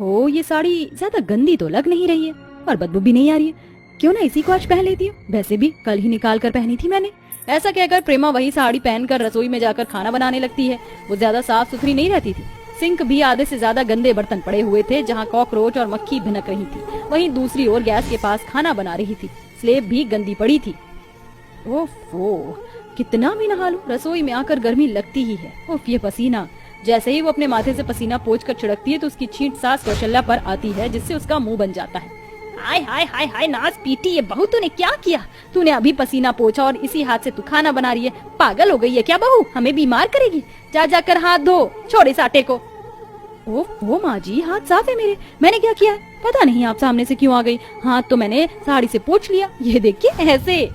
हो, ये साड़ी ज्यादा गंदी तो लग नहीं रही है और बदबू भी नहीं आ रही है। क्यों ना इसी को आज पहन लेती हूँ, वैसे भी कल ही निकाल कर पहनी थी मैंने। ऐसा कहकर प्रेमा वही साड़ी पहनकर रसोई में जाकर खाना बनाने लगती है। वो ज्यादा साफ सुथरी नहीं रहती थी। सिंक भी आधे से ज्यादा गंदे बर्तन पड़े हुए थे जहाँ कॉकरोच और मक्खी भिनक रही थी। वहीं दूसरी ओर गैस के पास खाना बना रही थी। स्लेब भी गंदी पड़ी थी। ओफो, कितना भी नहा लूं, रसोई में आकर गर्मी लगती ही है। उफ, ये पसीना। जैसे ही वो अपने माथे से पसीना पोंछ कर छिड़कती है तो उसकी छींट सास कौशल्या पर आती है, जिससे उसका मुंह बन जाता है। हाय हाय हाय हाय, नाच पीटी, ये बहू तूने क्या किया? तूने अभी पसीना पोंछा और इसी हाथ से तू खाना बना रही है। पागल हो गई है क्या बहू? हमें बीमार करेगी। जा जाकर हाथ धो, छोड़ इस आटे को। ओ माँ जी, हाथ साफ है मेरे। मैंने क्या किया? पता नहीं आप सामने से क्यों आ गई। हाथ तो मैंने साड़ी से पोंछ लिया। ये देखिए ऐसे।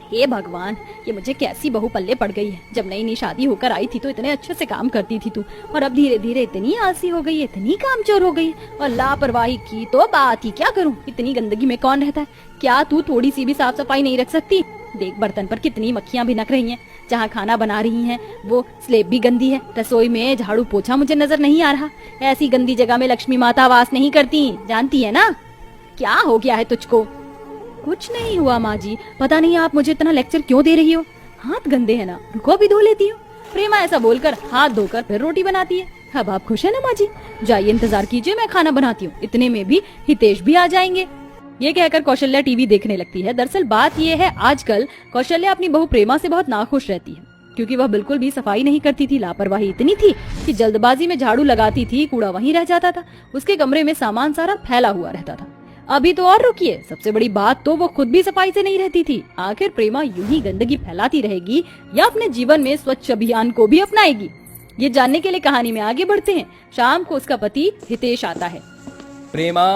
हे भगवान, ये मुझे कैसी बहू पल्ले पड़ गई है। जब नई नई शादी होकर आई थी तो इतने अच्छे से काम करती थी तू, और अब धीरे धीरे इतनी आलसी हो गई, इतनी कामचोर हो गई और लापरवाही की तो बात ही क्या करूं। इतनी गंदगी में कौन रहता है? क्या तू थोड़ी सी भी साफ सफाई नहीं रख सकती? देख, बर्तन पर कितनी मक्खियां भिनक रही हैं। जहाँ खाना बना रही हैं वो स्लेब भी गंदी है। रसोई में झाड़ू पोछा मुझे नजर नहीं आ रहा। ऐसी गंदी जगह में लक्ष्मी माता वास नहीं करती, जानती है ना? क्या हो गया है तुझको? कुछ नहीं हुआ माँ जी, पता नहीं आप मुझे इतना लेक्चर क्यों दे रही हो। हाथ गंदे है ना, रुको अभी धो लेती हूँ। प्रेमा ऐसा बोलकर हाथ धोकर फिर रोटी बनाती है। अब आप खुश है ना माँ जी? जाइए इंतजार कीजिए, मैं खाना बनाती हूँ। इतने में भी हितेश भी आ जाएंगे। ये कहकर कौशल्या टीवी देखने लगती है। दरअसल बात ये है, आजकल कौशल्या अपनी बहू प्रेमा से बहुत नाखुश रहती है, क्योंकि वह बिल्कुल भी सफाई नहीं करती थी। लापरवाही इतनी थी कि जल्दबाजी में झाड़ू लगाती थी, कूड़ा वहीं रह जाता था। उसके कमरे में सामान सारा फैला हुआ रहता था। अभी तो और रुकिए, सबसे बड़ी बात तो वो खुद भी सफाई से नहीं रहती थी। आखिर प्रेमा यूं ही गंदगी फैलाती रहेगी या अपने जीवन में स्वच्छ अभियान को भी अपनाएगी? ये जानने के लिए कहानी में आगे बढ़ते हैं। शाम को उसका पति हितेश आता है। प्रेमा,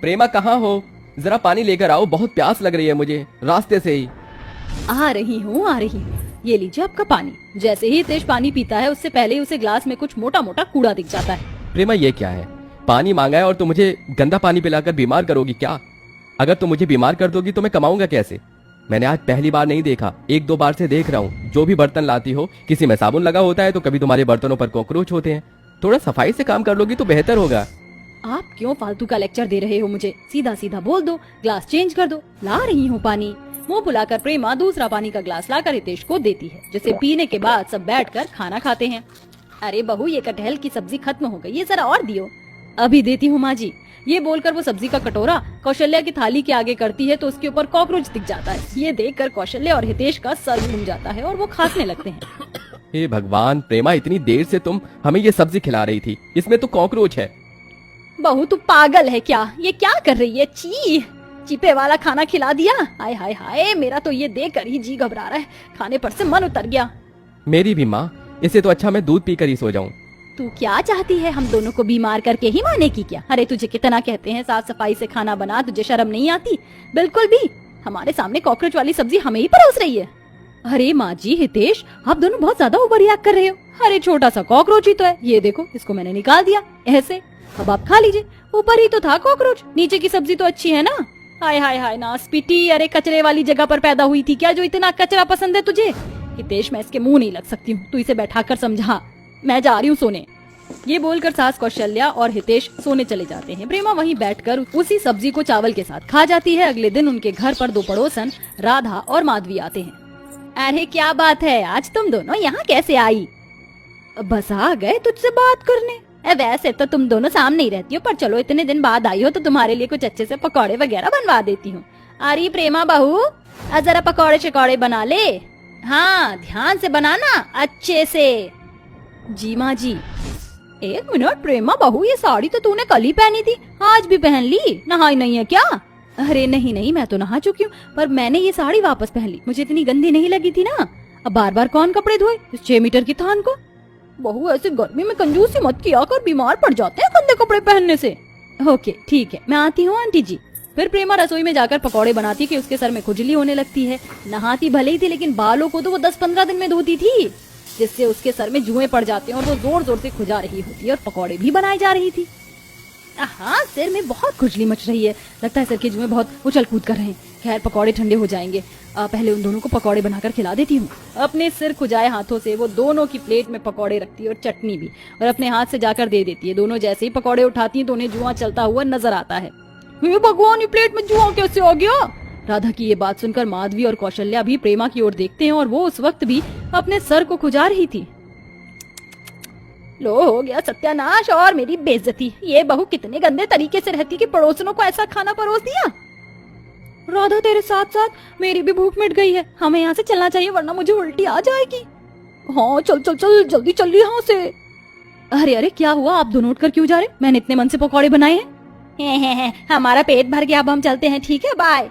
प्रेमा कहाँ हो? जरा पानी लेकर आओ, बहुत प्यास लग रही है मुझे रास्ते से ही। आ रही हूँ। ये लीजिए आपका पानी। जैसे ही हितेश पानी पीता है उससे पहले ही उसे ग्लास में कुछ मोटा मोटा कूड़ा दिख जाता है। प्रेमा, ये क्या है? पानी मांगा है और तुम मुझे गंदा पानी पिलाकर बीमार करोगी क्या? अगर तुम मुझे बीमार कर दोगी तो मैं कमाऊंगा कैसे? मैंने आज पहली बार नहीं देखा, एक दो बार से देख रहा हूँ। जो भी बर्तन लाती हो, किसी में साबुन लगा होता है तो कभी तुम्हारे बर्तनों पर कॉकरोच होते हैं। थोड़ा सफाई से काम कर लोगी तो बेहतर होगा। आप क्यों फालतू का लेक्चर दे रहे हो मुझे? सीधा सीधा बोल दो, ग्लास चेंज कर दो। ला रही हूँ पानी। मुंह फुलाकर प्रेमा दूसरा पानी का ग्लास लाकर हितेश को देती है, जिसे पीने के बाद सब बैठकर खाना खाते हैं। अरे बहू, ये कटहल की सब्जी खत्म हो गई है, जरा और दियो। अभी देती हूँ माँ जी। ये बोलकर वो सब्जी का कटोरा कौशल्या की थाली के आगे करती है तो उसके ऊपर कॉकरोच दिख जाता है। ये देखकर कौशल्या और हितेश का सर घूम जाता है और वो खांसने लगते हैं। हे भगवान, प्रेमा, इतनी देर से तुम हमें ये सब्जी खिला रही थी, इसमें तो कॉकरोच है। बहू तू पागल है क्या? ये क्या कर रही है? ची, चिपे वाला खाना खिला दिया। हाय हाय हाय, मेरा तो ये देखकर ही जी घबरा रहा है। खाने पर से मन उतर गया। मेरी भी माँ, इससे तो अच्छा मैं दूध पीकर ही सो जाऊं। तू क्या चाहती है, हम दोनों को बीमार करके ही माने की क्या? अरे तुझे कितना कहते हैं साफ सफाई से खाना बना, तुझे शर्म नहीं आती? बिल्कुल भी। हमारे सामने कॉकरोच वाली सब्जी हमें ही परोस रही है। अरे माँ जी, हितेश, आप दोनों बहुत ज्यादा ओवर रिएक्ट कर रहे हो। अरे छोटा सा कॉकरोच ही तो है, ये देखो, इसको मैंने निकाल दिया ऐसे। अब आप खा लीजिए। ऊपर ही तो था कॉकरोच, नीचे की सब्जी तो अच्छी है ना। हाय हाय हाय, नासपीटी, अरे कचरे वाली जगह पर पैदा हुई थी क्या जो इतना कचरा पसंद है तुझे? हितेश, मैं इसके मुंह नहीं लग सकती हूँ, तू इसे बैठाकर समझा। मैं जा रही हूँ सोने। ये बोलकर सास कौशल्या और हितेश सोने चले जाते हैं। प्रेमा वहीं बैठकर उसी सब्जी को चावल के साथ खा जाती है। अगले दिन उनके घर पर दो पड़ोसन राधा और माधवी आते हैं। अरे क्या बात है, आज तुम दोनों यहाँ कैसे आई? बस आ गए तुझसे बात करने। वैसे तो तुम दोनों सामने ही रहती हो, पर चलो इतने दिन बाद आई हो तो तुम्हारे लिए कुछ अच्छे से पकौड़े वगैरह बनवा देती हूँ। अरे प्रेमा बहू, जरा पकौड़े शकौड़े बना ले। हाँ, ध्यान से बनाना, अच्छे से। जी माँ जी। एक मिनट प्रेमा बहू, ये साड़ी तो तूने कल ही पहनी थी, आज भी पहन ली? नहाई नहीं है क्या? अरे नहीं नहीं, मैं तो नहा चुकी हूँ, पर मैंने ये साड़ी वापस पहन ली। मुझे इतनी गंदी नहीं लगी थी ना। अब बार बार कौन कपड़े धोए इस 6 मीटर की थान को? बहू, ऐसे गर्मी में कंजूसी मत किया कर, बीमार पड़ जाते हैं गंदे कपड़े पहनने से। ओके ठीक है, मैं आती हूँ आंटी जी। फिर प्रेमा रसोई में जाकर पकौड़े बनाती कि उसके सर में खुजली होने लगती है। नहाती भले ही थी, लेकिन बालों को तो वो 10-15 दिन में धोती थी, जिससे उसके सर में जुएं पड़ जाते हैं और वो जोर जोर से खुजा रही होती है और पकौड़े भी बनाई जा रही थी। हाँ, सिर में बहुत खुजली मच रही है, लगता है सिर के जुएं बहुत उछल कूद कर रहे हैं। खैर पकौड़े ठंडे हो जाएंगे, पहले उन दोनों को पकौड़े बनाकर खिला देती हूँ। अपने सिर खुजाए हाथों से वो दोनों की प्लेट में पकौड़े रखती है और चटनी भी, और अपने हाथ से जाकर दे देती है। दोनों जैसे ही पकौड़े उठाती हैं तो उन्हें जुआ चलता हुआ नजर आता है। हे भगवान, ये प्लेट में जुआ कैसे आ गया? राधा की ये बात सुनकर माधवी और कौशल्या भी प्रेमा की ओर देखते हैं और वो उस वक्त भी अपने सर को खुजा रही थी। लो, हो गया सत्यानाश और मेरी बेइज्जती। ये बहू कितने गंदे तरीके से रहती कि पड़ोसियों को ऐसा खाना परोस दिया। राधा, तेरे साथ साथ मेरी भी भूख मिट गई है, हमें यहाँ से चलना चाहिए वरना मुझे उल्टी आ जाएगी। हाँ चल चल चल, जल्दी चल यहाँ से। अरे अरे, क्या हुआ? आप दोनों उठकर क्यों जा रहे? मैंने इतने मन से पकौड़े बनाए हैं। हमारा पेट भर गया, अब हम चलते हैं, ठीक है, बाय।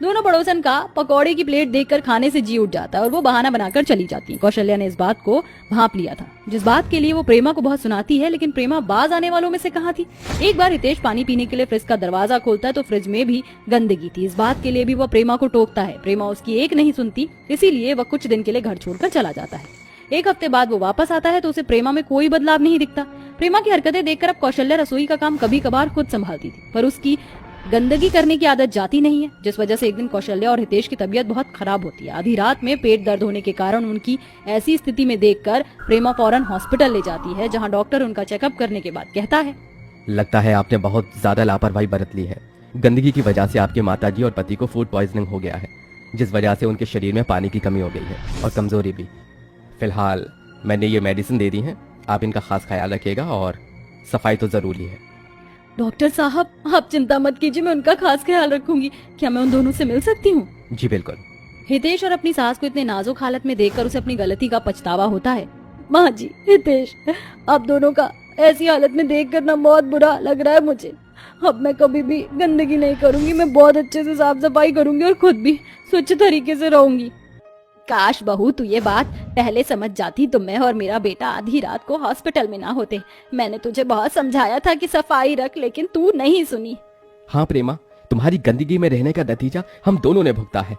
दोनों पड़ोसन का पकौड़े की प्लेट देखकर खाने से जी उठ जाता है और वो बहाना बनाकर चली जाती है। कौशल्या ने इस बात को भांप लिया था, जिस बात के लिए वो प्रेमा को बहुत सुनाती है, लेकिन प्रेमा बाज आने वालों में से कहाँ थी। एक बार हितेश पानी पीने के लिए फ्रिज का दरवाजा खोलता है तो फ्रिज में भी गंदगी थी। इस बात के लिए भी वो प्रेमा को टोकता है। प्रेमा उसकी एक नहीं सुनती, इसीलिए वह कुछ दिन के लिए घर छोड़कर चला जाता है। एक हफ्ते बाद वो वापस आता है तो उसे प्रेमा में कोई बदलाव नहीं दिखता। प्रेमा की हरकतें देखकर अब कौशल्या रसोई का काम कभी कभार खुद संभालती थी, पर उसकी गंदगी करने की आदत जाती नहीं है, जिस वजह से एक दिन कौशल्या और हितेश की तबीयत बहुत खराब होती है। आधी रात में पेट दर्द होने के कारण उनकी ऐसी स्थिति में देखकर प्रेमा फौरन हॉस्पिटल ले जाती है, जहां डॉक्टर उनका चेकअप करने के बाद कहता है, लगता है आपने बहुत ज्यादा लापरवाही बरत ली है। गंदगी की वजह से आपके माताजी और पति को फूड पॉइजनिंग हो गया है, जिस वजह से उनके शरीर में पानी की कमी हो गई है और कमजोरी भी। फिलहाल मैंने ये मेडिसिन दे दी है, आप इनका खास ख्याल रखिएगा और सफाई तो जरूरी है। डॉक्टर साहब आप चिंता मत कीजिए, मैं उनका खास ख्याल रखूंगी। क्या मैं उन दोनों से मिल सकती हूँ? जी बिल्कुल। हितेश और अपनी सास को इतने नाजुक हालत में देखकर उसे अपनी गलती का पछतावा होता है। माँ जी, हितेश, आप दोनों का ऐसी हालत में देखकर ना बहुत बुरा लग रहा है मुझे। अब मैं कभी भी गंदगी नहीं करूंगी, मैं बहुत अच्छे से साफ सफाई करूंगी और खुद भी स्वच्छ तरीके से रहूंगी। काश बहू तू ये बात पहले समझ जाती तो मैं और मेरा बेटा आधी रात को हॉस्पिटल में ना होते। मैंने तुझे बहुत समझाया था कि सफाई रख, लेकिन तू नहीं सुनी। हाँ प्रेमा, तुम्हारी गंदगी में रहने का नतीजा हम दोनों ने भुगता है।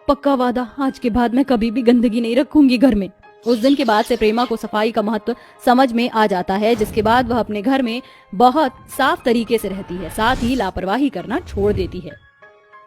पक्का वादा, आज के बाद मैं कभी भी गंदगी नहीं रखूंगी घर में। उस दिन के बाद से प्रेमा को सफाई का महत्व समझ में आ जाता है, जिसके बाद वह अपने घर में बहुत साफ तरीके से रहती है, साथ ही लापरवाही करना छोड़ देती है।